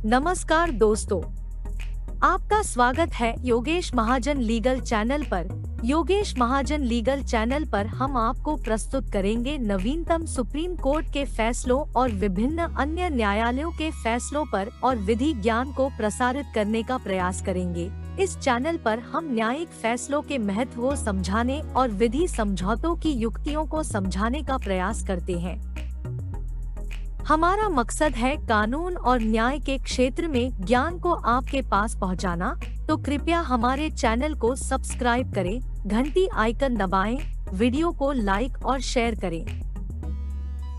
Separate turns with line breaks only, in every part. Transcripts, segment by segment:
नमस्कार दोस्तों, आपका स्वागत है योगेश महाजन लीगल चैनल पर। योगेश महाजन लीगल चैनल पर हम आपको प्रस्तुत करेंगे नवीनतम सुप्रीम कोर्ट के फैसलों और विभिन्न अन्य न्यायालयों के फैसलों पर और विधि ज्ञान को प्रसारित करने का प्रयास करेंगे। इस चैनल पर हम न्यायिक फैसलों के महत्व को समझाने और विधि समझौतों की युक्तियों को समझाने का प्रयास करते हैं। हमारा मकसद है कानून और न्याय के क्षेत्र में ज्ञान को आपके पास पहुंचाना, तो कृपया हमारे चैनल को सब्सक्राइब करें, घंटी आइकन दबाएं, वीडियो को लाइक और शेयर करें।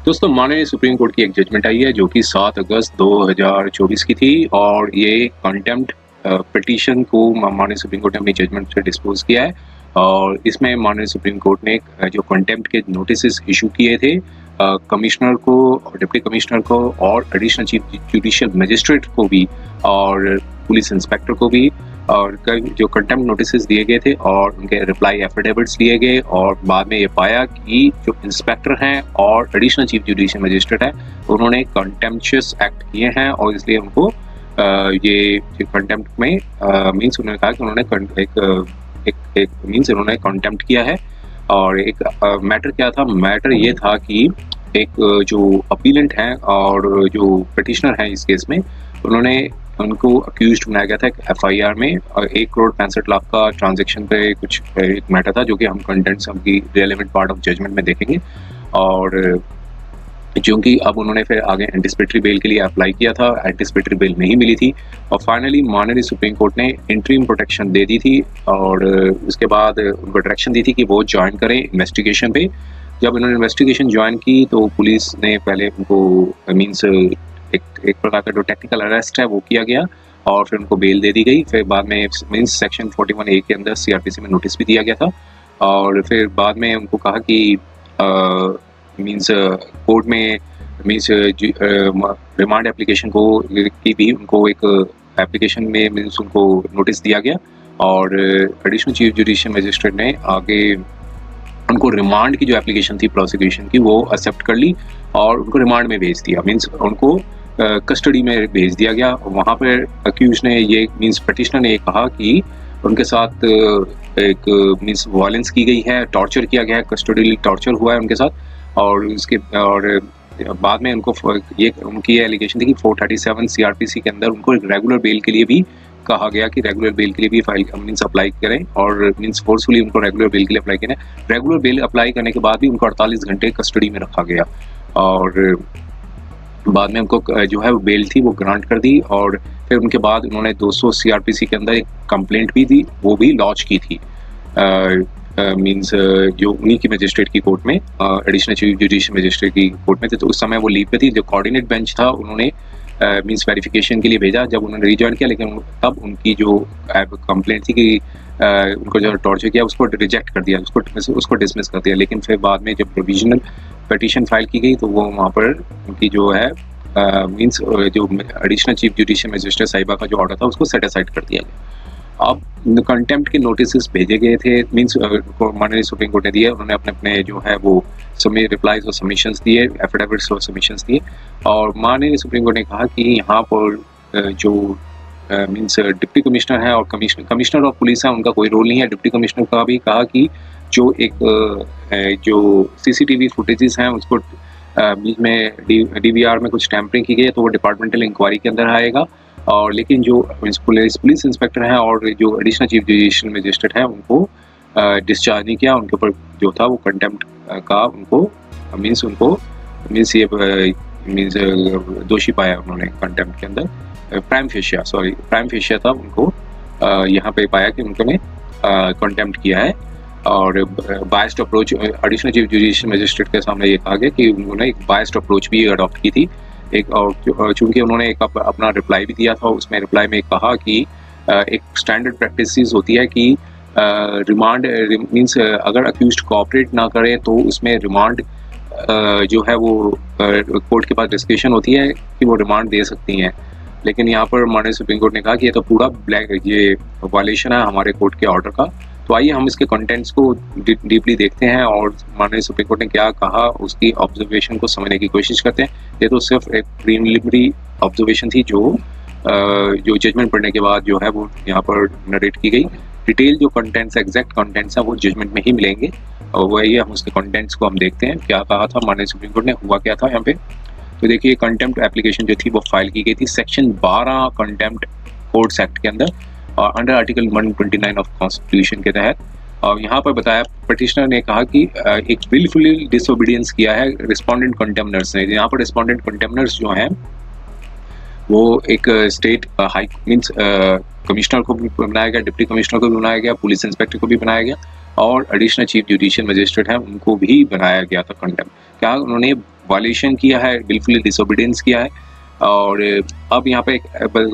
दोस्तों, माननीय सुप्रीम कोर्ट की एक जजमेंट आई है जो कि 7 अगस्त 2024 की थी और ये कंटेम्प्ट पिटीशन को माननीय सुप्रीम कोर्ट ने अपनी जजमेंट से डिस्पोज किया है। और इसमें माननीय सुप्रीम कोर्ट ने जो कंटेम्प्ट के नोटिस इशू किए थे कमिश्नर को, डिप्टी कमिश्नर को और एडिशनल चीफ जुडिशियल मजिस्ट्रेट को भी और पुलिस इंस्पेक्टर को भी, और जो कंटेम्प्ट नोटिस दिए गए थे और उनके रिप्लाई एफिडेविट्स लिए गए। और बाद में ये पाया कि जो इंस्पेक्टर हैं और एडिशनल चीफ जुडिशियल मजिस्ट्रेट हैं उन्होंने कंटेम्पचुअस एक्ट किए हैं और इसलिए उनको ये कंटेम्प्ट में मीन्स उन्होंने कहा कि उन्होंने एक मीन्स उन्होंने कंटेम्प्ट किया है। और एक मैटर क्या था, मैटर ये था कि एक जो अपीलेंट हैं और जो पिटिशनर हैं इस केस में, उनको अक्यूज्ड बनाया गया था एफआईआर में 1,65,00,000 का ट्रांजैक्शन पे कुछ एक मैटर था जो कि हम कंटेंट्स की रेलेवेंट पार्ट ऑफ जजमेंट में देखेंगे। और क्योंकि अब उन्होंने फिर आगे एंटिसिपेटरी बेल के लिए अप्लाई किया था, एंटिसिपेटरी बेल नहीं मिली थी और फाइनली माननीय सुप्रीम कोर्ट ने इंटरिम प्रोटेक्शन दे दी थी और उसके बाद उनको डायरेक्शन दी थी कि वो ज्वाइन करें इन्वेस्टिगेशन पे। जब उन्होंने इन्वेस्टिगेशन ज्वाइन की तो पुलिस ने पहले उनको मीन्स एक प्रकार का जो टेक्निकल अरेस्ट है वो किया गया और फिर उनको बेल दे दी गई। फिर बाद में मीन्स सेक्शन 41A के अंदर सीआरपीसी में नोटिस भी दिया गया था और फिर बाद में उनको कहा कि मीन्स कोर्ट में मीन्स रिमांड एप्लीकेशन को की भी उनको एक एप्लीकेशन में मीन्स उनको नोटिस दिया गया और एडिशनल चीफ जुडिशियल मजिस्ट्रेट ने आगे उनको रिमांड की जो एप्लीकेशन थी प्रोसिक्यूशन की वो एक्सेप्ट कर ली और उनको रिमांड में भेज दिया, मीन्स उनको कस्टडी में भेज दिया गया। वहाँ पर अक्यूज ने ये मीन्स पिटिशनर ने कहा कि उनके साथ एक मीन्स वायलेंस की गई है, टॉर्चर किया गया है, कस्टडी टॉर्चर हुआ है उनके साथ। और उसके और बाद में उनको ये उनकी एलिगेशन थी कि 437 सीआरपीसी के अंदर उनको रेगुलर बेल के लिए भी कहा गया कि रेगुलर बेल के लिए भी फाइल मीन्स अप्लाई करें और मीन्स फोर्सफुली उनको रेगुलर बेल के लिए अप्लाई करें। रेगुलर बेल अप्लाई करने के बाद भी उनको 48 घंटे कस्टडी में रखा गया और बाद में उनको जो है बेल थी वो ग्रांट कर दी। और फिर उनके बाद उन्होंने 200 सीआरपीसी के अंदर एक कंप्लेंट भी दी, वो भी लॉन्च की थी मीन्स जो उन्हीं की मजिस्ट्रेट की कोर्ट में, एडिशनल चीफ जुडिशियल मजिस्ट्रेट की कोर्ट में थे। तो उस समय वो लीव पे थी। जो कोऑर्डिनेट बेंच था उन्होंने मीन्स वेरिफिकेशन के लिए भेजा जब उन्होंने रिजॉइन किया, लेकिन तब उनकी जो कंप्लेंट थी कि उनको जो टॉर्चर किया उसको रिजेक्ट कर दिया, उसको डिसमिस कर दिया। लेकिन फिर बाद में जब प्रोविजनल पिटीशन फाइल की गई तो वो वहाँ पर उनकी जो है मीन्स जो एडिशनल चीफ जुडिशियल मजिस्ट्रेट साहिबा का जो ऑर्डर था उसको सेट असाइड कर दिया गया। अब कंटेम्प्ट के नोटिस भेजे गए थे, मीन्स माननीय सुप्रीम कोर्ट ने दिए, उन्होंने अपने जो है वो रिप्लाईज और सबमिशंस दिए, एफिडेविट्स और सबमिशंस दिए। और माननीय सुप्रीम कोर्ट ने कहा कि यहाँ पर जो मीन्स डिप्टी कमिश्नर है और कमिश्नर और पुलिस है उनका कोई रोल नहीं है। डिप्टी कमिश्नर का भी कहा कि जो एक जो सीसीटीवी फुटेजेस हैं उसको बीच में डीवीआर में कुछ टैंपरिंग की गई है तो वो डिपार्टमेंटल इंक्वायरी के अंदर आएगा। और लेकिन जो पुलिस इंस्पेक्टर हैं और जो एडिशनल चीफ जुडिशियल मजिस्ट्रेट हैं उनको डिस्चार्ज नहीं किया, उनके ऊपर जो था वो कंटेम्प्ट का उनको मीन्स दोषी पाया उन्होंने कंटेम्प्ट के अंदर। प्राइम फेशिया था उनको यहाँ पे पाया कि उन्होंने कंटेम्प्ट किया है। और biased approach additional chief judicial magistrate के सामने ये कहा गया कि उन्होंने एक बायस्ड अप्रोच भी अडॉप्ट की थी। एक और चूंकि उन्होंने एक अपना रिप्लाई भी दिया था, उसमें रिप्लाई में कहा कि एक स्टैंडर्ड प्रैक्टिस होती है कि रिमांड मीन्स अगर अक्यूज्ड कोऑपरेट ना करे तो उसमें रिमांड जो है वो कोर्ट के पास डिस्क्रिप्शन होती है कि वो रिमांड दे सकती हैं। लेकिन यहाँ पर माननीय सुप्रीम कोर्ट ने कहा कि ये तो पूरा ये वायलेशन है हमारे कोर्ट के ऑर्डर का। तो आइए हम इसके कंटेंट्स को डीपली देखते हैं और माननीय सुप्रीम कोर्ट ने क्या कहा उसकी ऑब्जर्वेशन को समझने की कोशिश करते हैं। ये तो सिर्फ एक प्रीलिमिनरी ऑब्जर्वेशन थी जो जो जजमेंट पढ़ने के बाद जो है वो यहाँ पर नरेट की गई। डिटेल जो कंटेंट्स, एग्जैक्ट कंटेंट्स हैं वो जजमेंट में ही मिलेंगे और वही हम उसके कंटेंट्स को हम देखते हैं क्या कहा था माननीय सुप्रीम कोर्ट ने, हुआ क्या था यहाँ पे। तो देखिए कंटेम्प्ट एप्लीकेशन जो थी वो फाइल की गई थी सेक्शन 12 कंटेम्प्ट कोर्ट्स एक्ट के अंदर और अंडर आर्टिकल 129 ऑफ कॉन्स्टिट्यूशन के तहत। और यहाँ पर बताया पिटिशनर ने कहा कि एक विलफुली डिसोबीडियंस किया है रिस्पोंडेंट कंटेम्नर्स ने। यहाँ पर रिस्पोंडेंट कंटेम्नर्स जो हैं वो एक स्टेट हाई मीन्स कमिश्नर को भी बनाया गया, डिप्टी कमिश्नर को भी बनाया गया, पुलिस इंस्पेक्टर को भी बनाया गया और एडिशनल चीफ जुडिशियल मजिस्ट्रेट हैं उनको भी बनाया गया था कंटेम्प्ट। क्या उन्होंने वायलेशन किया है, विलफुली डिसोबीडियंस किया है। और अब यहाँ पे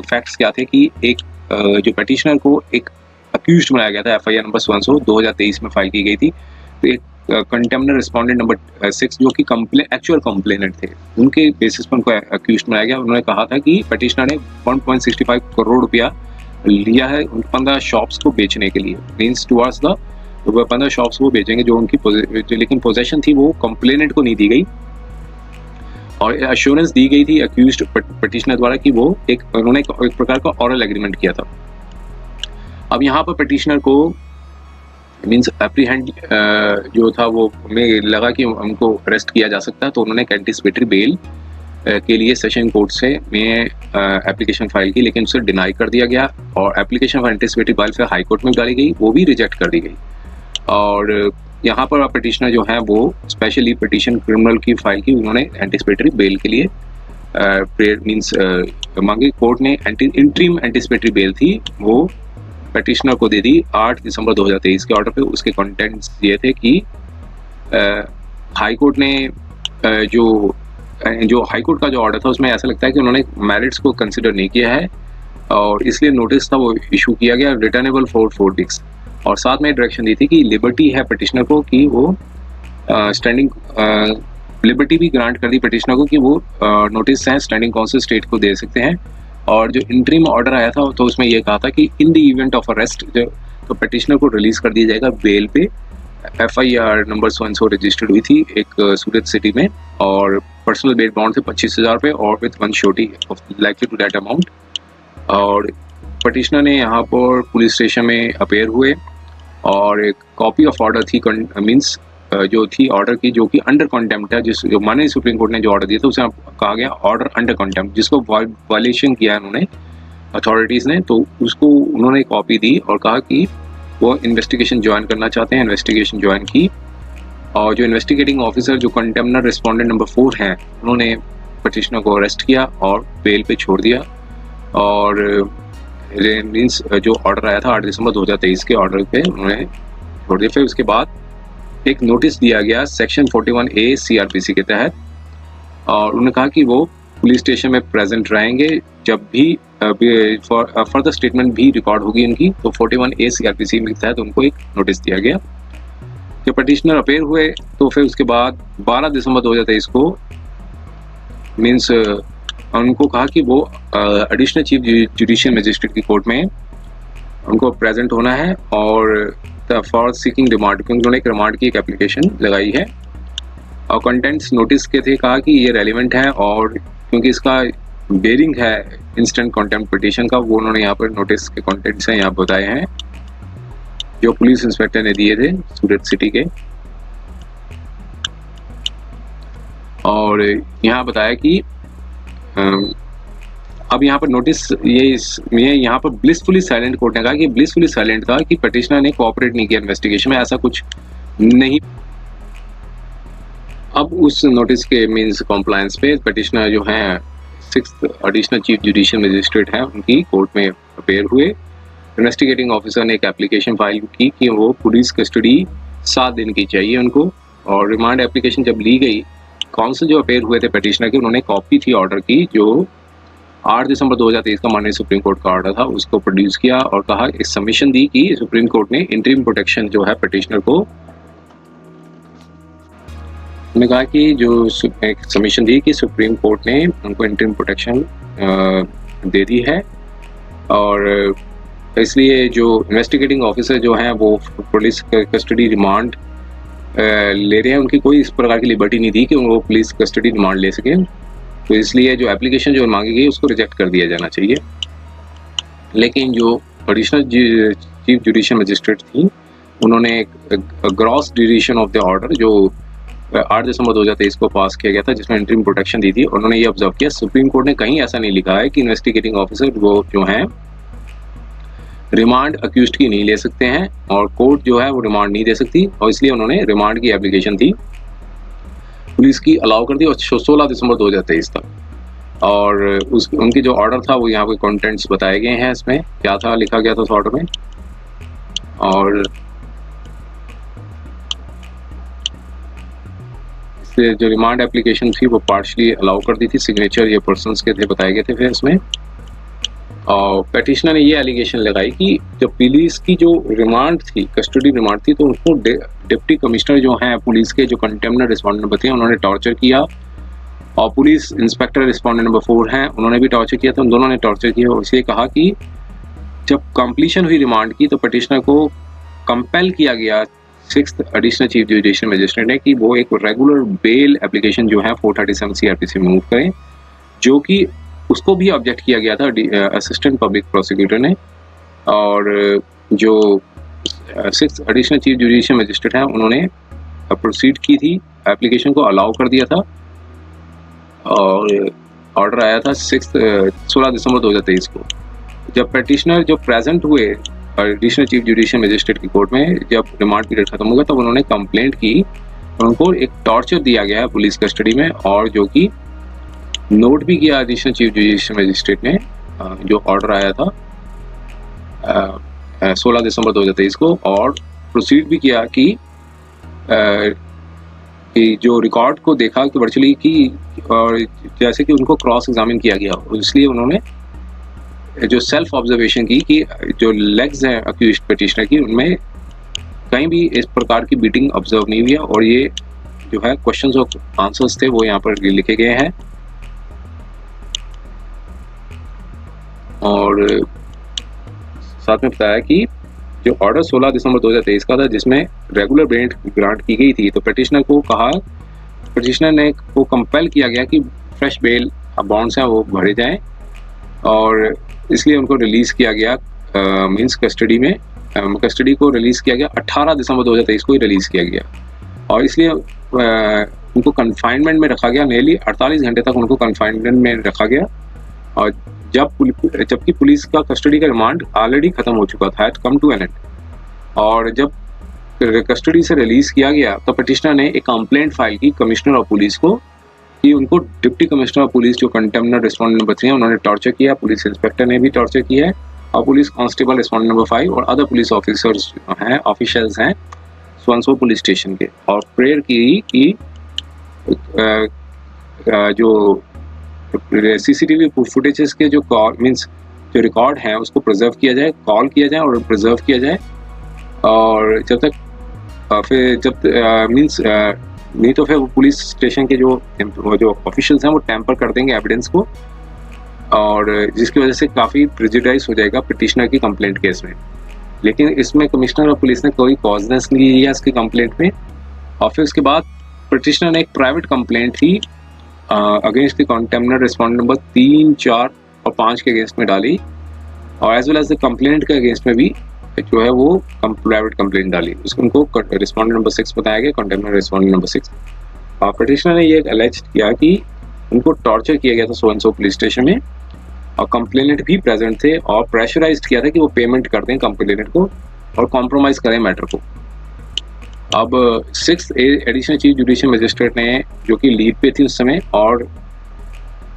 फैक्ट्स क्या थे कि एक जो पिटिशनर को एक अक्यूज्ड बनाया गया था, एफआईआर नंबर 2023 में फाइल की गई थी। तो एक कंटेम्नर रिस्पोंडेंट नंबर 6 जो कि एक्चुअल कंप्लेनेंट थे उनके बेसिस पर उनको अक्यूज्ड बनाया गया। उन्होंने कहा था कि पिटिशनर ने 1.65 करोड़ रुपया लिया है उन 15 शॉप्स को बेचने के लिए, मीन्स टुवर्ड्स द 15 शॉप्स वो बेचेंगे जो उनकी लेकिन पोजेशन थी वो कंप्लेनेंट को नहीं दी गई और एश्योरेंस दी गई थी अक्यूज्ड पिटिशनर द्वारा कि वो उन्होंने एक प्रकार का ऑरल एग्रीमेंट किया था। अब यहाँ पर पिटिशनर को मीन्स एप्रीहेंड जो था वो हमें लगा कि उनको अरेस्ट किया जा सकता है, तो उन्होंने एंटिसिपेटरी बेल के लिए सेशन कोर्ट से में एप्लीकेशन फाइल की, लेकिन उसे डिनाई कर दिया गया और एप्लीकेशन फॉर एंटिसिपेटरी बेल फिर हाई कोर्ट में डाली गई, वो भी रिजेक्ट कर दी गई। और यहाँ पर पिटिशनर जो है वो स्पेशली पिटिशन क्रिमिनल की फाइल की, उन्होंने एंटिसिपेटरी बेल के लिए मीन्स मांगी। कोर्ट ने इंटरिम एंटिसिपेटरी बेल थी वो पिटिशनर को दे दी 8 दिसंबर 2023 के ऑर्डर पे। उसके कंटेंट्स ये थे कि हाई कोर्ट ने जो हाई कोर्ट का जो ऑर्डर था उसमें ऐसा लगता है कि उन्होंने मेरिट्स को कंसिडर नहीं किया है और इसलिए नोटिस था वो इशू किया गया रिटर्नेबल फॉर 4 वीक्स। और साथ में डायरेक्शन दी थी कि लिबर्टी है पिटिशनर को कि वो स्टैंडिंग लिबर्टी भी ग्रांट कर दी पिटिशनर को कि वो नोटिस हैं स्टैंडिंग काउंसिल स्टेट को दे सकते हैं। और जो इंटरिम ऑर्डर आया था तो उसमें ये कहा था कि in the event of arrest तो पिटिशनर को रिलीज कर दिया जाएगा बेल पे। एफआईआर नंबर 100 रजिस्टर्ड हुई थी एक सूरत सिटी में और पर्सनल बेल बाउंड थे 25,000 पे और with 1 surety likely to that amount. और पिटिशनर ने यहाँ पर पुलिस स्टेशन में अपेयर हुए और एक कॉपी ऑफ ऑर्डर थी मीन्स जो थी ऑर्डर की जो कि अंडर कंटेम्प्ट है, जो माननीय सुप्रीम कोर्ट ने जो ऑर्डर दिया था उसे कहा गया ऑर्डर अंडर कंटेम्प्ट, जिसको वायलेशन किया उन्होंने अथॉरिटीज़ ने, तो उसको उन्होंने कॉपी दी और कहा कि वो इन्वेस्टिगेशन ज्वाइन करना चाहते हैं। इन्वेस्टिगेशन ज्वाइन की और जो इन्वेस्टिगेटिंग ऑफिसर जो कंटेम्नर रिस्पोंडेंट नंबर 4 हैं उन्होंने पिटिशनर को अरेस्ट किया और बेल पे छोड़ दिया। और मीन्स जो ऑर्डर आया था 8 दिसंबर 2023 के ऑर्डर पे उन्होंने छोड़ दिया। फिर उसके बाद एक नोटिस दिया गया सेक्शन 41A CRPC के तहत और उन्होंने कहा कि वो पुलिस स्टेशन में प्रेजेंट रहेंगे जब भी फर्दर स्टेटमेंट भी रिकॉर्ड होगी उनकी। तो 41A CRPC के तहत उनको एक नोटिस दिया गया। जब पिटिशनर अपेयर हुए तो फिर उसके बाद 12 दिसंबर 2023 को मीन्स उनको कहा कि वो एडिशनल चीफ जुडिशियल मजिस्ट्रेट की कोर्ट में उनको प्रेजेंट होना है और फॉर सीकिंग रिमांड, क्योंकि उन्होंने एक रिमांड की एक एप्लीकेशन लगाई है। और कंटेंट्स नोटिस के थे कहा कि ये रेलिवेंट है और क्योंकि इसका बेरिंग है इंस्टेंट कंटेम्प्ट पिटिशन का, वो उन्होंने यहाँ पर नोटिस के कंटेंट्स हैं यहाँ बताए हैं जो पुलिस इंस्पेक्टर ने दिए थे सूरत सिटी के। और यहाँ बताया कि अब यहाँ पर नोटिस ये यहाँ पर ब्लिसफुली साइलेंट कोर्ट ने कहा कि ब्लिसफुली साइलेंट था कि पिटिशनर ने कोऑपरेट नहीं किया इन्वेस्टिगेशन में, ऐसा कुछ नहीं। अब उस नोटिस के मींस कॉम्प्लायंस पे पिटिशनर जो हैं 6th additional chief judicial magistrate हैं उनकी कोर्ट में अपेयर हुए। इन्वेस्टिगेटिंग ऑफिसर ने एक एप्लीकेशन फाइल की कि वो पुलिस कस्टडी 7 दिन की चाहिए उनको। और रिमांड एप्लीकेशन जब ली गई, काउंसिल जो अपेयर हुए थे पिटिशनर के उन्होंने कॉपी थी ऑर्डर की जो 8 दिसंबर 2023 का माननीय सुप्रीम कोर्ट का ऑर्डर था उसको प्रोड्यूस किया और कहा एक सबमिशन दी कि सुप्रीम कोर्ट ने इंटरिम प्रोटेक्शन जो है पिटिशनर को, उन्होंने कहा कि जो एक सबमिशन दी कि सुप्रीम कोर्ट ने उनको इंटरिम प्रोटेक्शन दे दी है और इसलिए जो इन्वेस्टिगेटिंग ऑफिसर जो हैं वो पुलिस कस्टडी रिमांड ले रहे हैं, उनकी कोई इस प्रकार की लिबर्टी नहीं दी कि वो पुलिस कस्टडी रिमांड ले सकें। तो इसलिए जो एप्लीकेशन जो मांगी गई उसको रिजेक्ट कर दिया जाना चाहिए। लेकिन जो एडिशनल चीफ जुडिशियल मजिस्ट्रेट थी, उन्होंने एक gross decision of the order जो 8 दिसंबर 2023 को पास किया गया था, जिसमें इंटरिम प्रोटेक्शन दी थी, उन्होंने ये ऑब्जर्व किया, सुप्रीम कोर्ट ने कहीं ऐसा नहीं लिखा है कि इन्वेस्टिगेटिंग ऑफिसर वो जो हैं रिमांड अक्यूज्ड की नहीं ले सकते हैं, और कोर्ट जो है वो रिमांड नहीं दे सकती, और इसलिए उन्होंने रिमांड की एप्लीकेशन थी पुलिस की अलाउ कर दी, और 16 दिसंबर 2023 तक। और उनकी जो ऑर्डर था वो यहाँ पे कंटेंट्स बताए गए हैं, इसमें क्या था लिखा गया था उस ऑर्डर में। और इससे जो रिमांड एप्लीकेशन थी वो पार्शली अलाउ कर दी थी, सिग्नेचर ये पर्सन्स के थे बताए गए थे फिर इसमें। और पेटिशनर ने ये एलिगेशन लगाई कि जब पुलिस की जो रिमांड थी, कस्टडी रिमांड थी, तो उनको डिप्टी कमिश्नर जो हैं पुलिस के, जो कंटेम्नर रिस्पॉन्डेंट नंबर थे, उन्होंने टॉर्चर किया, और पुलिस इंस्पेक्टर रिस्पॉन्डेंट नंबर 4 हैं, उन्होंने भी टॉर्चर किया था। उन दोनों ने टॉर्चर किया, और इसलिए कहा कि जब कंप्लीशन हुई रिमांड की तो पेटिशनर को कंपेल किया गया 6th additional chief judicial magistrate ने कि वो एक रेगुलर बेल एप्लीकेशन जो है 437 सीआरपीसी में मूव करें, जो कि उसको भी ऑब्जेक्ट किया गया था असिस्टेंट पब्लिक प्रोसिक्यूटर ने। और जो 6th additional chief judicial magistrate हैं उन्होंने प्रोसीड की थी, एप्लीकेशन को अलाउ कर दिया था, और ऑर्डर आया था 16 दिसंबर 2023 को। जब पेटिशनर जो प्रेजेंट हुए एडिशनल चीफ जुडिशियल मजिस्ट्रेट की कोर्ट में, जब रिमांड पीरियड खत्म हो गया, तब उन्होंने कंप्लेंट की, और उनको एक टॉर्चर दिया गया है पुलिस कस्टडी में, और जो कि नोट भी किया एडिशनल चीफ जुडिशियल मजिस्ट्रेट ने, जो ऑर्डर आया था 16 दिसंबर 2023 को, और प्रोसीड भी किया कि जो रिकॉर्ड को देखा कि वर्चुअली की, और जैसे कि उनको क्रॉस एग्जामिन किया गया, इसलिए उन्होंने जो सेल्फ ऑब्जर्वेशन की कि जो लेग्स हैं अक्यूज्ड पिटिशनर की, उनमें कहीं भी इस प्रकार की बीटिंग ऑब्जर्व नहीं हुई है, और ये जो है क्वेश्चंस और आंसर्स थे वो यहाँ पर लिखे गए हैं। और साथ में बताया कि जो ऑर्डर 16 दिसंबर 2023 का था, जिसमें रेगुलर बेल ग्रांट की गई थी, तो पिटिशनर ने को कंपेल किया गया कि फ्रेश बेल बॉन्ड्स हैं वो भरे जाएं, और इसलिए उनको रिलीज किया गया, मींस कस्टडी में, कस्टडी को रिलीज किया गया 18 दिसंबर 2023 को ही रिलीज किया गया, और इसलिए उनको कन्फाइनमेंट में रखा गया, नियरली 48 घंटे तक उनको कन्फाइनमेंट में रखा गया। और जबकि पुलिस का कस्टडी का रिमांड ऑलरेडी खत्म हो चुका था, कम टू एन एंड, और जब कस्टडी से रिलीज किया गया तो पिटिशनर ने एक कंप्लेंट फाइल की कमिश्नर ऑफ पुलिस को कि उनको डिप्टी कमिश्नर ऑफ पुलिस जो कंटेम्नर रिस्पॉन्डेंट नंबर 3 है, उन्होंने टॉर्चर किया, पुलिस इंस्पेक्टर ने भी टॉर्चर किया है, और पुलिस कांस्टेबल रिस्पॉन्डेंट नंबर 5 और अदर पुलिस ऑफिसर्स हैं, ऑफिशियल्स हैं सो पुलिस स्टेशन के, और प्रेयर की कि जो सीसीटीवी फुटेजेस के जो कॉल मीन्स जो रिकॉर्ड हैं उसको प्रिजर्व किया जाए, कॉल किया जाए और प्रिजर्व किया जाए, और जब तक फिर जब मीन्स नहीं तो फिर वो पुलिस स्टेशन के जो ऑफिशियल्स हैं वो टैम्पर कर देंगे एविडेंस को, और जिसकी वजह से काफ़ी प्रेजुडाइज हो जाएगा पिटिशनर की कंप्लेंट केस में। लेकिन इसमें कमिश्नर ऑफ पुलिस ने कोई कॉजनेस नहीं लिया इसकी कंप्लेंट में, और फिर उसके बाद पिटिशनर ने एक प्राइवेट कंप्लेंट ही against the contemnor respondent number 3, 4 और 5 के अगेंस्ट में डाली, और as well as the complaint के अगेंस्ट में भी जो है वो प्राइवेट कंप्लेंट डाली। उनको रिस्पॉन्डेंट नंबर 6 बताया गया, कंटेम्नर रिस्पॉन्डेंट नंबर 6। पिटिशनर ने ये एलेज किया कि उनको टॉर्चर किया गया था सो पुलिस स्टेशन में, और कंप्लेनेंट भी प्रेजेंट थे, और प्रेशराइज किया था कि वो पेमेंट कर दें कंप्लेनेंट को और कॉम्प्रोमाइज़ करें मैटर को। अब 6th additional chief judicial magistrate ने, जो कि लीड पे थी उस समय, और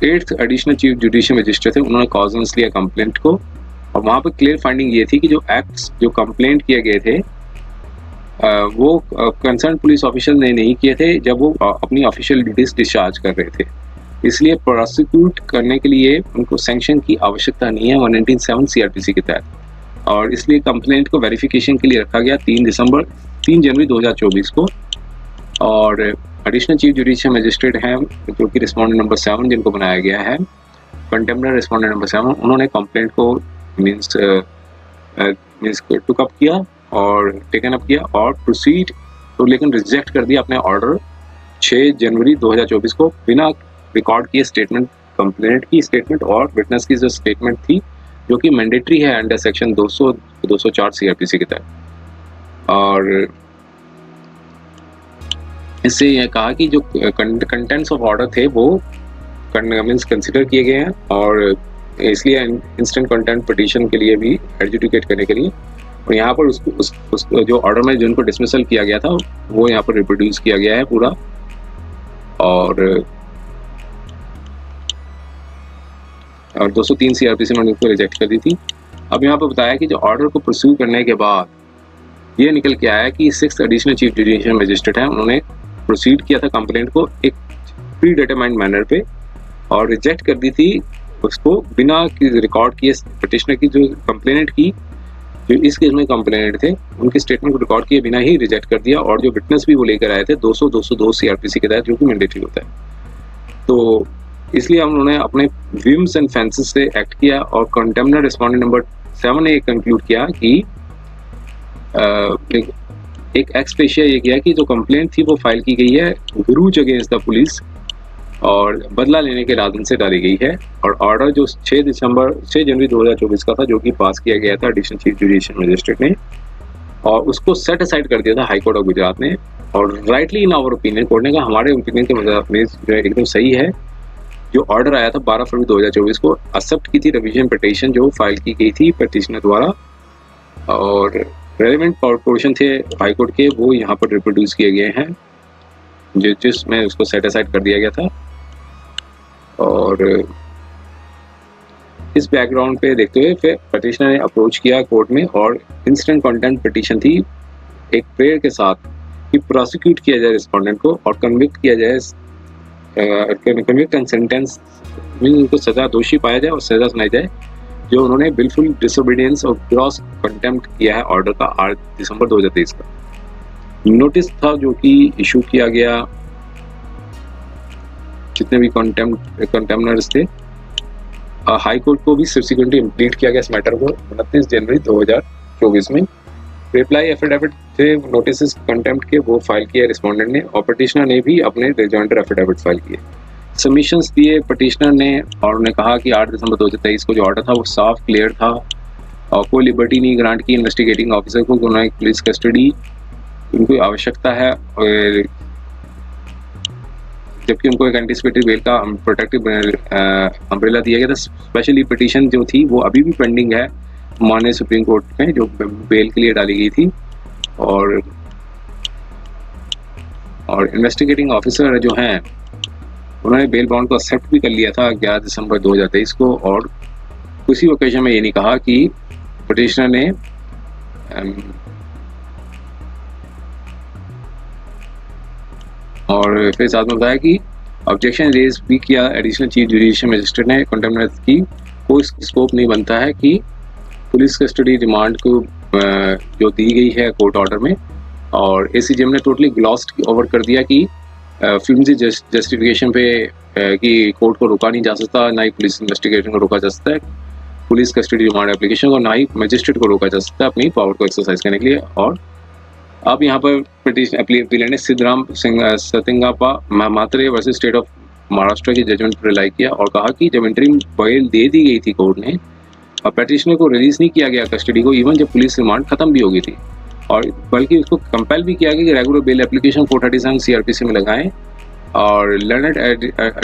8th additional chief judicial magistrate थे, उन्होंने कॉजनेस लिया कंप्लेंट को, और वहाँ पर क्लियर फाइंडिंग ये थी कि जो एक्ट्स जो कंप्लेंट किए गए थे वो कंसर्न पुलिस ऑफिशियल ने नहीं किए थे जब वो अपनी ऑफिशियल ड्यूटीज डिस्चार्ज कर रहे थे, इसलिए प्रोसिक्यूट करने के लिए उनको सैंक्शन की आवश्यकता नहीं है 197 सीआरपीसी के तहत, और इसलिए कंप्लेंट को वेरिफिकेशन के लिए रखा गया 3 जनवरी 2024 को। और एडिशनल चीफ जुडिशियल मजिस्ट्रेट हैं जो कि रिस्पॉन्डेंट नंबर 7 जिनको बनाया गया है कंटेम्नर रिस्पॉन्डेंट नंबर 7, उन्होंने कंप्लेंट को मीन्स टुक अप किया और टेकन अप किया और प्रोसीड तो, लेकिन रिजेक्ट कर दिया अपने ऑर्डर 6 जनवरी 2024 को बिना रिकॉर्ड किए स्टेटमेंट, कंप्लेंट की स्टेटमेंट और विटनेस की जो स्टेटमेंट थी, जो कि मैंडेटरी है अंडर सेक्शन 204 सीआरपीसी के तहत। और इससे यह कहा कि जो कंटेंट्स ऑफ ऑर्डर थे वो मींस कंसिडर किए गए हैं, और इसलिए इंस्टेंट कंटेंट पिटीशन के लिए भी एडजुडिकेट करने के लिए, और यहाँ पर उसको जो ऑर्डर में जिनको डिसमिसल किया गया था वो यहाँ पर रिप्रोड्यूस किया गया है पूरा। और 203 सीआरपीसी में उनको रिजेक्ट कर दी थी। अब यहाँ पर बताया कि जो ऑर्डर को परस्यू करने के बाद ये निकल के आया कि 6th additional chief judicial magistrate है, उन्होंने प्रोसीड किया था कंप्लेंट को एक प्री डिटरमाइंड मैनर पे और रिजेक्ट कर दी थी उसको बिना रिकॉर्ड किए। पिटिशनर की जो कंप्लेनेंट की, जो इस केस में कंप्लेनेंट थे, उनकी स्टेटमेंट को रिकॉर्ड किए बिना ही रिजेक्ट कर दिया, और जो विटनेस भी वो लेकर आए थे 202 सीआरपीसी के तहत, जो कि मैंडेटरी होता है। तो इसलिए हम उन्होंने अपने विम्स एंड फैंसेस से एक्ट किया और कंटेम्नर रिस्पोंडेंट नंबर 7 ने कंक्लूड किया कि एक एक्सपेशिया ये किया कि जो कंप्लेंट थी वो फाइल की गई है गुरूज अगेंस्ट द पुलिस और बदला लेने के इरादे से डाली गई है। और ऑर्डर जो 6 जनवरी 2024 का था, जो कि पास किया गया था एडिशनल चीफ जुडिशियल मजिस्ट्रेट ने, और उसको सेट असाइड कर दिया था हाई कोर्ट ऑफ गुजरात ने। और rightly in our opinion, court ने कहा हमारे ओपिनियन के मतलब एकदम सही है। जो ऑर्डर आया था 12 फरवरी 2024 को, एक्सेप्ट की थी रिवीजन पिटीशन जो फाइल की गई थी पिटिशनर द्वारा, और रेलेवेंट पोर्शन थे हाई कोर्ट के वो यहाँ पर रिप्रोड्यूस किए गए हैं, जिसमें उसको सेट असाइड कर दिया गया था। और इस बैकग्राउंड पे देखते हुए फिर पिटिशनर ने अप्रोच किया कोर्ट में, और इंस्टेंट कंटेंट पिटीशन थी एक प्रेयर के साथ कि प्रोसिक्यूट किया जाए रिस्पोंडेंट को और कन्विक्ट किया जाए, कन्विक्ट एंड सेंटेंस मीन उनको सजा, दोषी पाया जाए और सजा सुनाई जाए, जो उन्होंने बिल्कुल डिसोबीडियंस और ग्रॉस कंटेम्प्ट किया है ऑर्डर का 8 दिसंबर 2023 का। नोटिस था जो कि इशू किया गया जितने भी कंटेम्नर्स थे, हाई कोर्ट को भी सब्सिक्वेंटली इम्प्लीट किया गया इस मैटर को 29 जनवरी 2024 में। रिप्लाई एफिडेविट थे नोटिस कंटेम्प्ट के, वो फाइल किया रिस्पोंडेंट ने, और पिटिशनर ने भी अपने रिजॉइंडर एफिडेविट फाइल किए, सबमिशंस दिए पिटिशनर ने, और उन्होंने कहा कि 8 दिसंबर 2023 को जो ऑर्डर था वो साफ क्लियर था और कोई लिबर्टी नहीं ग्रांट की इन्वेस्टिगेटिंग ऑफिसर को, उन्होंने पुलिस कस्टडी उनको आवश्यकता है, और जबकि उनको एक एंटीसिपेटरी बेल का प्रोटेक्टिव अम्ब्रेला दिया गया था। स्पेशली पिटीशन जो थी वो अभी भी पेंडिंग है माननीय सुप्रीम कोर्ट में, जो बेल के लिए डाली गई थी, और इन्वेस्टिगेटिंग ऑफिसर जो हैं उन्होंने बेल बॉन्ड को एक्सेप्ट भी कर लिया था 11 दिसंबर 2023 को, और किसी ओकेजन में ये नहीं कहा कि पिटिशनर ने और फिर साथ में बताया कि ऑब्जेक्शन रेज भी किया एडिशनल चीफ जुडिशियल मजिस्ट्रेट ने कंटेम्नर की, कोई स्कोप नहीं बनता है कि पुलिस कस्टडी रिमांड को जो दी गई है कोर्ट ऑर्डर में, और एसीजेएम ने टोटली ग्लॉस्ड ओवर कर दिया कि फिल्मजी जस्टिफिकेशन पे कि कोर्ट को रोका नहीं जा सकता, ना ही पुलिस इन्वेस्टिगेशन को रोका जा सकता है, पुलिस कस्टडी रिमांड एप्लीकेशन को, ना ही मजिस्ट्रेट को रोका जा सकता है अपनी पावर को एक्सरसाइज करने के लिए। और अब यहाँ पर अपीलेंट ने सिद्धराम सतिंगापा मात्रे वर्सेस स्टेट ऑफ महाराष्ट्र की जजमेंट पर रिलाई किया और कहा कि जब इंटरिम बेल दे दी गई थी कोर्ट ने और पिटिशनर को रिलीज नहीं किया गया कस्टडी को, इवन जब पुलिस रिमांड खत्म भी हो गई थी, और बल्कि उसको कंपेल भी किया गया कि रेगुलर बेल एप्लीकेशन 437 सीआरपीसी में लगाएं, और लर्नड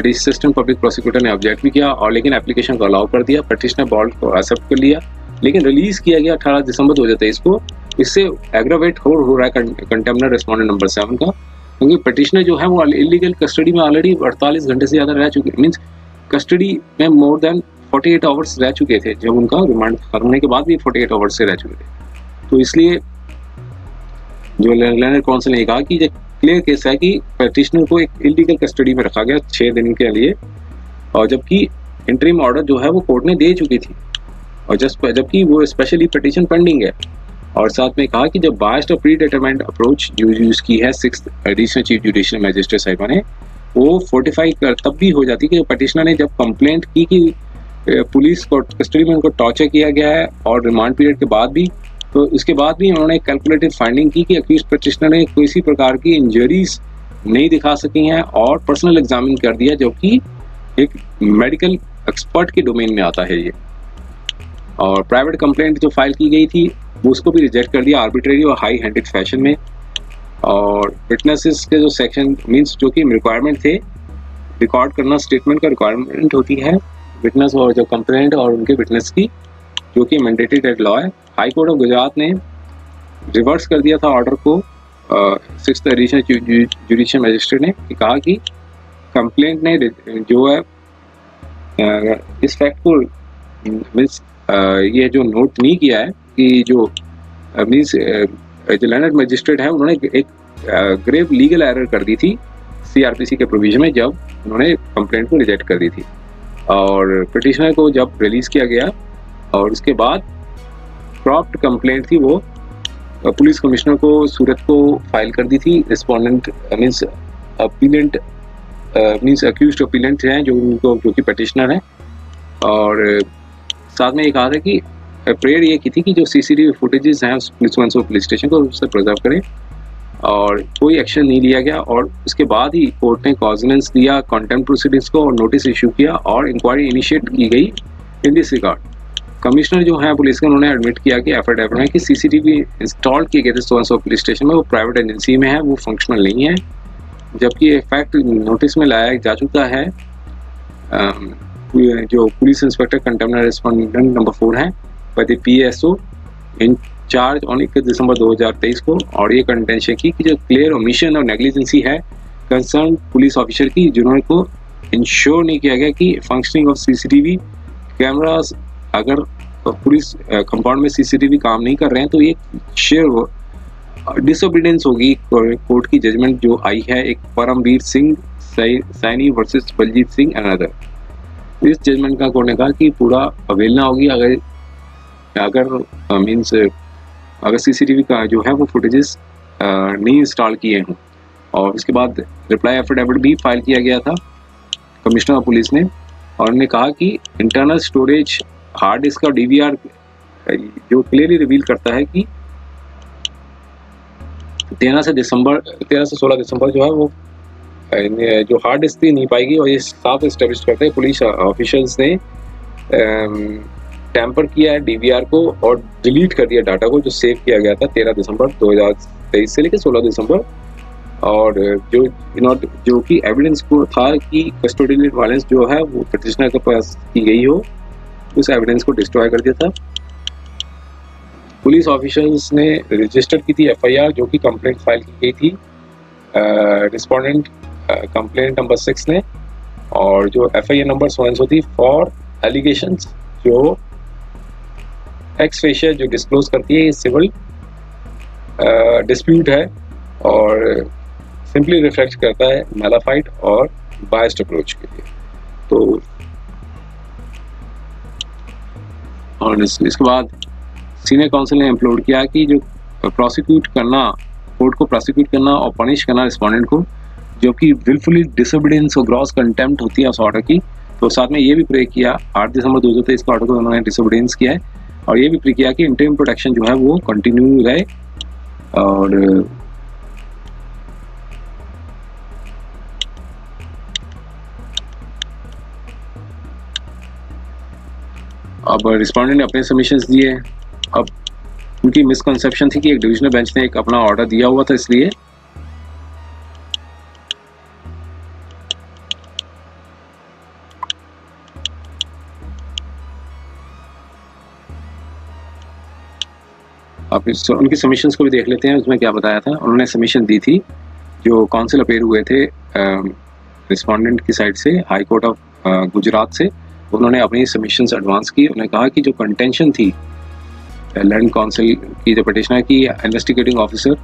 असिस्टेंट पब्लिक प्रोसिक्यूटर ने ऑब्जेक्ट भी किया, और लेकिन एप्लीकेशन को अलाउ कर दिया, पिटिशनर बॉन्ड को एक्सेप्ट कर लिया, लेकिन रिलीज किया गया 18 दिसंबर 2023 को। इससे एग्रावेट हो रहा है कंटेम्नर रिस्पोंडेंट नंबर 7 का, क्योंकि पिटिशनर जो है वो इलीगल कस्टडी में ऑलरेडी 48 घंटे से ज़्यादा रह चुके, मीन्स कस्टडी में मोर देन 48 आवर्स रह चुके थे, जब उनका रिमांड खत्म होने के बाद भी 48 आवर्स से रह चुके थे। तो इसलिए जो लर्नड काउंसिल ने कहा कि ये क्लियर केस है कि पिटिशनर को एक इलीगल कस्टडी में रखा गया 6 दिन के लिए, और जबकि इंटरिम ऑर्डर जो है वो कोर्ट ने दे चुकी थी, और जबकि वो स्पेशली पिटिशन पेंडिंग है। और साथ में कहा कि जब बायस्ड और प्री डिटरमाइंड अप्रोच यूज की है 6th additional chief judicial magistrate साहिबा ने, वो फोर्टिफाई तब भी हो जाती कि पिटिशनर ने जब कंप्लेंट की कि पुलिस को कस्टडी में उनको टॉर्चर किया गया है और रिमांड पीरियड के बाद भी, तो इसके बाद भी उन्होंने कैलकुलेटेड फाइंडिंग की कि अक्यूज्ड पिटिशनर ने किसी प्रकार की इंजरीज नहीं दिखा सकी हैं और पर्सनल एग्जामिन कर दिया, जो कि एक मेडिकल एक्सपर्ट के डोमेन में आता है ये। और प्राइवेट कंप्लेंट जो फाइल की गई थी वो उसको भी रिजेक्ट कर दिया आर्बिट्रेरी और हाई हैंडेड फैशन में। और विटनेसेस के जो सेक्शन मींस जो कि रिक्वायरमेंट थे, रिकॉर्ड करना स्टेटमेंट का रिक्वायरमेंट होती है विटनेस और जो कंप्लेंट और उनके विटनेस की, जो कि मैंडेटरी डेट लॉ है। हाई कोर्ट ऑफ गुजरात ने रिवर्स कर दिया था ऑर्डर को 6th एडिशनल जुडिशियल मजिस्ट्रेट ने, कहा कि कंप्लेंट ने जो है इस फैक्ट को मीन्स ये जो नोट नहीं किया है कि जो मीन्स जो लैंड मजिस्ट्रेट है उन्होंने एक ग्रेव लीगल एरर कर दी थी सीआरपीसी के प्रोविजन में, जब उन्होंने कंप्लेंट को रिजेक्ट कर दी थी। और पिटिशनर को जब रिलीज किया गया और उसके बाद क्रॉप्ड कंप्लेंट थी वो पुलिस कमिश्नर को सूरत को फाइल कर दी थी। Respondent means appellate means accused appellate हैं जो कि पिटिशनर हैं। और साथ में ये कहा था कि प्रेयर ये की थी कि जो सीसीटीवी फुटेजेस हैं पुलिस स्टेशन को उससे प्रिजर्व करें, और कोई एक्शन नहीं लिया गया। और उसके बाद ही कोर्ट ने कॉग्निजेंस दिया कंटेम्प्ट प्रोसीडिंग्स को और नोटिस इशू किया और इंक्वायरी इनिशिएट की गई इन दिस रिगार्ड। कमिश्नर जो है पुलिस के, उन्होंने एडमिट किया कि एफिडेविट में कि सीसीटीवी इंस्टॉल किए गए थे सो पुलिस स्टेशन में, वो प्राइवेट एजेंसी में है, वो फंक्शनल नहीं है, जबकि ये फैक्ट नोटिस में लाया जा चुका है। जो police inspector contempt respondent number 4 है by the PSO in charge on 21 दिसंबर 2023 को। और ये कंटेंशन की कि जो क्लियर ओमिशन और नेग्लिजेंसी है कंसर्न पुलिस ऑफिसर की, जिन्होंने को इंश्योर नहीं किया गया कि फंक्शनिंग ऑफ सीसीटीवी कैमरास, अगर पुलिस कंपाउंड में सीसीटीवी काम नहीं कर रहे हैं तो ये शेयर डिसोबीडियंस होगी। कोर्ट की जजमेंट जो आई है एक Paramvir Singh Saini versus Baljeet Singh and other, इस जजमेंट का कोर्ट ने कहा कि पूरा अवेलना होगी अगर सीसीटीवी का जो है वो फुटेजेस नहीं इंस्टॉल किए हों। और उसके बाद रिप्लाई एफिडेविट भी फाइल किया गया था कमिश्नर ऑफ पुलिस ने, और उन्होंने कहा कि इंटरनल स्टोरेज हार्ड डिस्क और डीवीआर जो क्लियरली रिवील करता है कि 13 से 16 दिसंबर जो है वो जो हार्ड डिस्क नहीं पाएगी। और ये साफ एस्टेब्लिश करते हैं पुलिस ऑफिशियल्स ने टैंपर किया है डीवीआर को और डिलीट कर दिया डाटा को जो सेव किया गया था 13 दिसंबर 2023 से लेकर 16 दिसंबर। और जो कि एविडेंस को था कि कस्टोडियल वायलेंस जो है वो पिटिशनर के पास की गई हो, उस एविडेंस को डिस्ट्रॉय कर दिया था। पुलिस ऑफिसर्स ने रजिस्टर की थी एफआईआर जो कि कंप्लेंट फाइल की गई थी रिस्पोंडेंट कंप्लेंट नंबर 6 ने, और जो एफआईआर नंबर सो थी फॉर एलिगेशंस जो एक्स फेशियल जो डिस्क्लोज करती है ये सिविल डिस्प्यूट है और सिंपली रिफ्लेक्ट करता है मैलाफाइड और बायस्ड अप्रोच के लिए। तो और इसके बाद सीनियर काउंसिल ने इम्प्लोर किया कि जो प्रोसिक्यूट करना, कोर्ट को प्रोसिक्यूट करना और पनिश करना रिस्पोंडेंट को जो कि विलफुली डिसोबीडियंस और ग्रॉस कंटेम्प्ट होती है उस ऑर्डर की। तो साथ में ये भी प्रे किया 8 दिसंबर 2023 को ऑर्डर को उन्होंने डिसोबीडियंस किया है, और ये भी प्रे किया कि इंटरिम प्रोटेक्शन जो है वो कंटिन्यू रहे। और अब रिस्पोंडेंट ने अपने सबमिशंस दिए। अब उनकी मिसकंसेप्शन थी कि एक डिविजनल बेंच ने एक अपना ऑर्डर दिया हुआ था, इसलिए आप उनकी सबमिशंस को भी देख लेते हैं। उसमें क्या बताया था, उन्होंने सबमिशन दी थी जो काउंसिल अपेयर हुए थे रिस्पोंडेंट की साइड से हाई कोर्ट ऑफ गुजरात से। उन्होंने अपनी सबमिशंस एडवांस की। उन्होंने कहा कि जो कंटेंशन थी लैंड काउंसिल की जो पिटिशनर की इन्वेस्टिगेटिंग ऑफिसर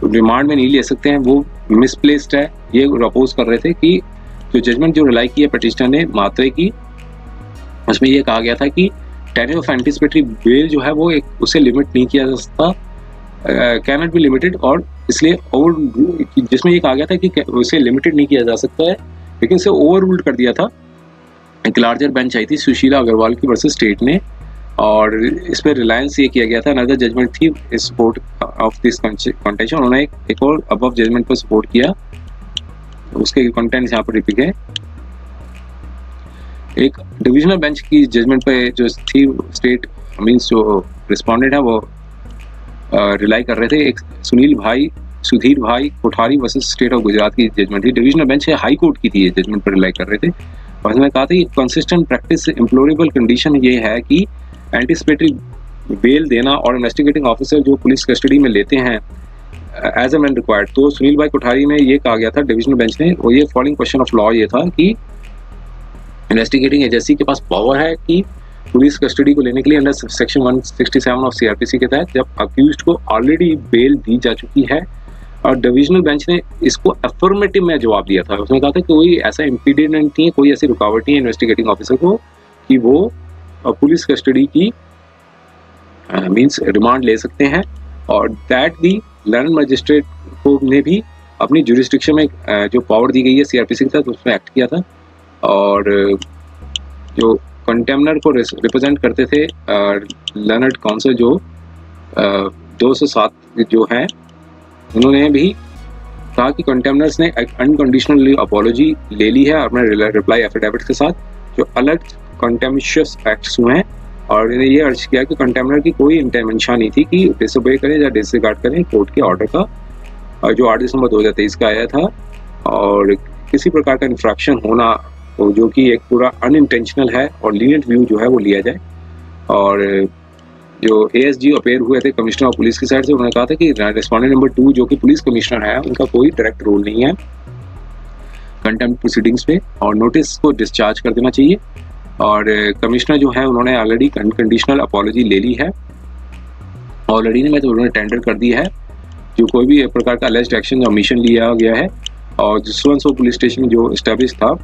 रिमांड में नहीं ले सकते हैं, वो मिसप्लेस्ड है। ये अपोज कर रहे थे कि जो जजमेंट जो रिलाई की है पिटिशनर ने मात्रे की, उसमें ये कहा गया था कि टेन्योर ऑफ एंटिसिपेटरी बेल जो है वो एक उसे लिमिट नहीं किया जा सकता, कैन नॉट बी लिमिटेड, और इसलिए ओवर जिसमें ये कहा गया था कि उसे लिमिटेड नहीं किया जा सकता है, लेकिन इसे ओवर रूल्ड कर दिया था। एक लार्जर बेंच आई थी सुशीला अग्रवाल की वर्सेस स्टेट ने, और इस पर रिलायंस ये किया गया था। अनदर जजमेंट थी सपोर्ट ऑफ दिस कंटेंशन। उन्होंने एक और अबव जजमेंट पर सपोर्ट किया उसके कंटेंट्स यहाँ पर रिपीट है। एक डिविजनल बेंच की जजमेंट पे जो थी स्टेट मीन्स जो रिस्पोंडेंट है वो रिलाई कर रहे थे। एक सुधीर भाई Kothari versus state of Gujarat की जजमेंट थी। डिविजनल बेंच हाई कोर्ट की थी ये जजमेंट पर रिलाई कर रहे थे और उसमें कहा था कि कंसिस्टेंट प्रैक्टिस इम्प्लोरेबल कंडीशन ये है कि एंटिसिपेटरी बेल देना और इन्वेस्टिगेटिंग ऑफिसर जो पुलिस कस्टडी में लेते हैं एज ए मैन रिक्वायर्ड। तो सुनील भाई कोठारी में ये कहा गया था डिविजनल बेंच ने, और ये फॉलोइंग क्वेश्चन ऑफ लॉ ये था कि इन्वेस्टिगेटिंग एजेंसी के पास पावर है कि पुलिस कस्टडी को लेने के लिए अंडर सेक्शन 167 ऑफ सीआरपीसी के तहत जब अक्यूज्ड को ऑलरेडी बेल दी जा चुकी है। और डिविजनल बेंच ने इसको अफर्मेटिव में जवाब दिया था। उसने कहा था कि कोई ऐसा इम्पीडियंट नहीं है, कोई ऐसी रुकावट नहीं है इन्वेस्टिगेटिंग ऑफिसर को कि वो पुलिस कस्टडी की मींस रिमांड ले सकते हैं, और दैट दी लर्न मजिस्ट्रेट को ने भी अपनी जुरिस्डिक्शन में जो पावर दी गई है सीआरपीसी के तहत उसमें एक्ट किया था। और जो कंटेम्नर को रिप्रेजेंट करते थे लर्नड काउंसिल जो 207 जो है, उन्होंने भी कहा कि कंटेम्नर्स ने अनकंडीशनल अपॉलॉजी ले ली है अपने रिप्लाई एफिडेविट के साथ जो अलग कंटेम्पशियस एक्ट्स हुए हैं, और इन्हें ये अर्ज किया कि कंटेम्नर की कोई इंटेंशन नहीं थी कि डिसोबे करें या डिसरिगार्ड करें कोर्ट के ऑर्डर का जो 8 दिसंबर 2023 का आया था, और किसी प्रकार का इंफ्रैक्शन होना जो कि एक पूरा अनइंटेंशनल है और लीनियंट व्यू जो है वो लिया जाए। और जो एएसजी अपेयर हुए थे कमिश्नर ऑफ पुलिस की साइड से, उन्होंने कहा था कि रेस्पोंडेंट नंबर 2 जो कि पुलिस कमिश्नर है उनका कोई डायरेक्ट रोल नहीं है कंटेम्प्ट प्रोसीडिंग्स पे, और नोटिस को डिस्चार्ज कर देना चाहिए। और कमिश्नर जो है उन्होंने ऑलरेडी कंडीशनल अपॉलॉजी ले ली है ऑलरेडी ने, तो उन्होंने टेंडर कर दी है जो कोई भी प्रकार का अलेज्ड एक्शन या ओमिशन लिया गया है। और जसवंत पुलिस स्टेशन जो एस्टेब्लिश था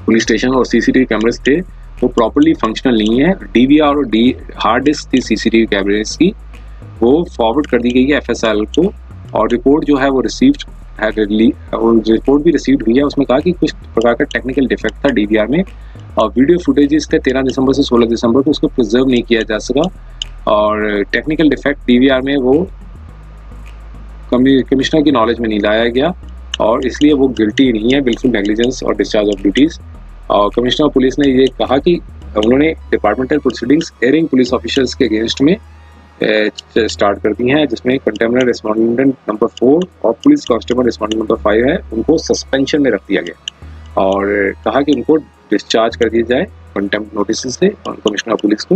पुलिस स्टेशन और सीसीटीवी कैमरेस थे वो प्रॉपर्ली फंक्शनल नहीं है। डीवीआर और हार्ड डिस्क थी सीसीटीवी कैमरेस की, वो फॉरवर्ड कर दी गई है एफएसएल को, और रिपोर्ट जो है वो रिपोर्ट भी रिसीव्ड हुई है। उसमें कहा कि कुछ प्रकार का टेक्निकल डिफेक्ट था डीवीआर में, और वीडियो फुटेजेस थे 13 दिसंबर से 16 दिसंबर को, उसको प्रिजर्व नहीं किया जा सका। और टेक्निकल डिफेक्ट डीवीआर में वो कमिश्नर की नॉलेज में नहीं लाया गया, और इसलिए वो गिल्टी नहीं है, बिल्कुल नेग्लिजेंस और डिस्चार्ज ऑफ ड्यूटीज़। और कमिश्नर पुलिस ने ये कहा कि उन्होंने departmental proceedings erring police officers के अगेंस्ट में स्टार्ट कर दी हैं, जिसमें कंटेम्नर रिस्पोंडेंट नंबर 4 और पुलिस कांस्टेबल रिस्पोंडेंट नंबर 5 है, उनको सस्पेंशन में रख दिया गया और कहा कि उनको डिस्चार्ज कर दिया जाए कंटेम्प्ट नोटिस से कमिश्नर पुलिस को।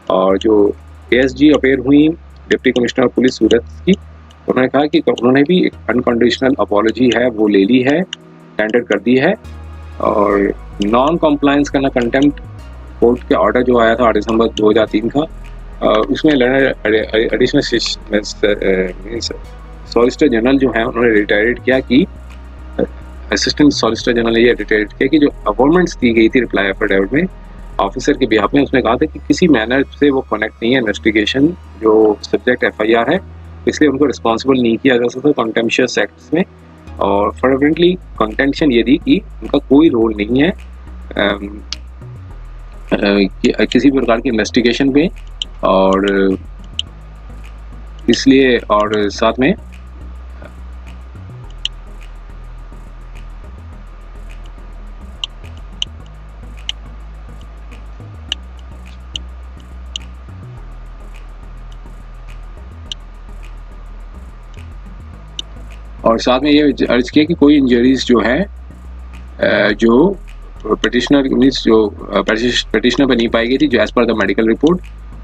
और जो एएसजी अपेयर हुई डिप्टी कमिश्नर पुलिस सूरत की, उन्होंने कहा कि उन्होंने भी एक अनकंडीशनल अपॉलॉजी है वो ले ली है, टेंडर कर दी है, और नॉन कॉम्प्लायंस करना कंटेम्प्ट कोर्ट के ऑर्डर जो आया था 8 दिसंबर 2003 का, उसमें एडिशनल सॉलिसिटर जनरल जो है उन्होंने रिटायर्ड किया कि असिस्टेंट सॉलिसिटर जनरल ने ये रिटायर्ड किया कि जो अपॉइंटमेंट्स दी गई थी रिप्लाई एफिडेविट में ऑफिसर के बिहाफ में, उसमें कहा था कि किसी मैनर से वो कनेक्ट नहीं है इन्वेस्टिगेशन जो सब्जेक्ट एफआईआर है, इसलिए उनको रिस्पॉन्सिबल नहीं किया जा सकता कंटेम्पशियस एक्ट्स में। और फर्वेंटली कंटेंशन ये दी कि उनका कोई रोल नहीं है किसी प्रकार की इन्वेस्टिगेशन पे, और इसलिए और साथ में ये अर्ज किया कि कोई इंजरीज जो है जो पिटिशनर मीन्स जो पिटिशनर पर नहीं पाई गई थी जो as per the medical report,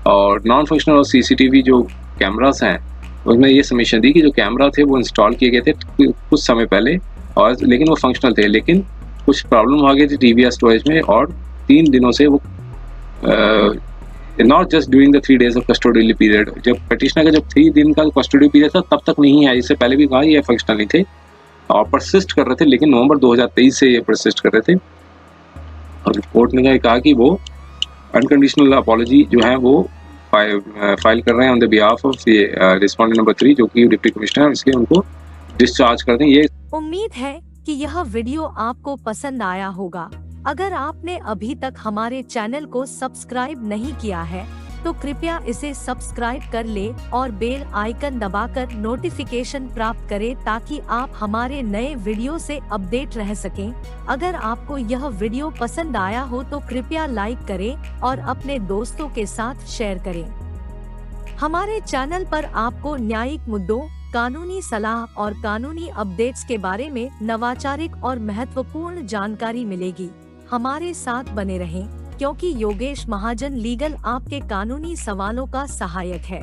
और नॉन फंक्शनल और सीसीटीवी जो कैमरास हैं उसमें ये सबमिशन दी कि जो कैमरा थे वो इंस्टॉल किए गए थे कुछ समय पहले, और लेकिन वो फंक्शनल थे, लेकिन कुछ प्रॉब्लम आ गई थी टीवीआर स्टोरेज में, और 3 दिनों से वो not just during the 3 days of custodial period, जब पिटिशनर का जब 3 दिन का कस्टोडियल पीरियड था तब तक नहीं है, इससे पहले भी कहा ये फंक्शनल नहीं थे और परसिस्ट कर रहे थे, लेकिन नवंबर 2023 से ये परसिस्ट कर रहे थे। और कोर्ट ने कहा कि वो अनकंडीशनल अपॉलॉजी जो है वो फाइल कर रहे हैं on the behalf of respondent number 3 जो कि डिप्टी कमिश्नर, इसलिए उनको डिस्चार्ज कर दें। ये
उम्मीद है कि यह वीडियो आपको पसंद आया होगा। अगर आपने अभी तक हमारे चैनल को सब्सक्राइब नहीं किया है तो कृपया इसे सब्सक्राइब कर ले और बेल आइकन दबाकर नोटिफिकेशन प्राप्त करें ताकि आप हमारे नए वीडियो से अपडेट रह सकें। अगर आपको यह वीडियो पसंद आया हो तो कृपया लाइक करें और अपने दोस्तों के साथ शेयर करें। हमारे चैनल पर आपको न्यायिक मुद्दों, कानूनी सलाह और कानूनी अपडेट्स के बारे में नवाचारिक और महत्वपूर्ण जानकारी मिलेगी। हमारे साथ बने रहें, क्योंकि योगेश महाजन लीगल आपके कानूनी सवालों का सहायक है।